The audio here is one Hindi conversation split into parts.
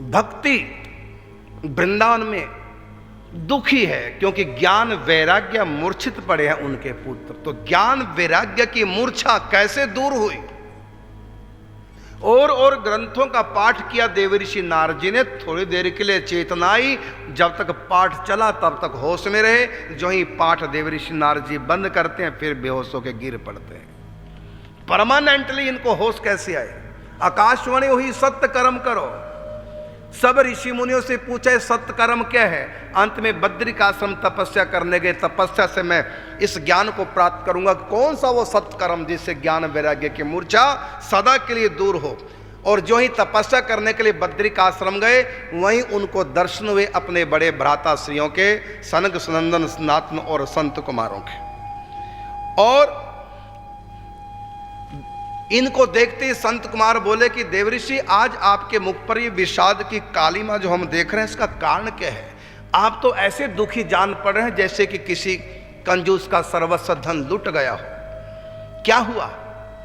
भक्ति वृंदावन में दुखी है, क्योंकि ज्ञान वैराग्य मूर्छित पड़े हैं उनके पुत्र। तो ज्ञान वैराग्य की मूर्छा कैसे दूर हुई? और ग्रंथों का पाठ किया देवऋषि नारद जी ने। थोड़ी देर के लिए चेतना आई, जब तक पाठ चला तब तक होश में रहे। जो ही पाठ देवऋषि नारद जी बंद करते हैं फिर बेहोश होकर गिर पड़ते हैं। परमानेंटली इनको होश कैसे आए? आकाशवाणी हुई सत्य कर्म करो। सब ऋषि मुनियों से पूछा सत्य कर्म क्या है? अंत में बद्रिकाश्रम तपस्या करने गए। तपस्या से मैं इस ज्ञान को प्राप्त करूंगा। कौन सा वो सत्य कर्म जिससे ज्ञान वैराग्य की मूर्छा सदा के लिए दूर हो? और जो ही तपस्या करने के लिए बद्रिकाश्रम गए, वहीं उनको दर्शन हुए अपने बड़े भ्राता श्रियों के, सनक सनंदन सनातन और संत कुमारों के। और इनको देखते ही संत कुमार बोले कि देवऋषि, आज आपके मुख पर ये विषाद की कालिमा जो हम देख रहे हैं, इसका कारण क्या है? आप तो ऐसे दुखी जान पड़ रहे हैं जैसे कि किसी कंजूस का सर्वस्व धन लुट गया हो। क्या हुआ?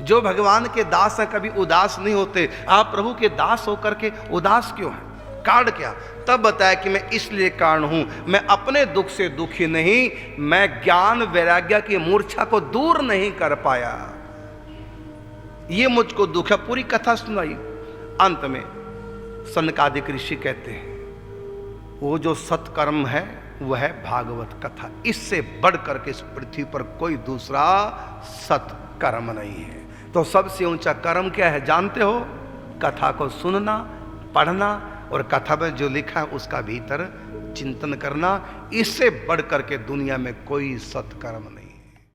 जो भगवान के दास हैं कभी उदास नहीं होते, आप प्रभु के दास होकर के उदास क्यों हैं? कारण क्या? तब बताया कि मैं इसलिए कारण हूं, मैं अपने दुख से दुखी नहीं, मैं ज्ञान वैराग्य की मूर्छा को दूर नहीं कर पाया, ये मुझको दुख है। पूरी कथा सुनाई। अंत में सनकादिक ऋषि कहते हैं वो जो सत्कर्म है वह है भागवत कथा। इससे बढ़कर के इस पृथ्वी पर कोई दूसरा सत्कर्म नहीं है। तो सबसे ऊंचा कर्म क्या है जानते हो? कथा को सुनना, पढ़ना और कथा में जो लिखा है उसका भीतर चिंतन करना। इससे बढ़कर के दुनिया में कोई सत्कर्म नहीं।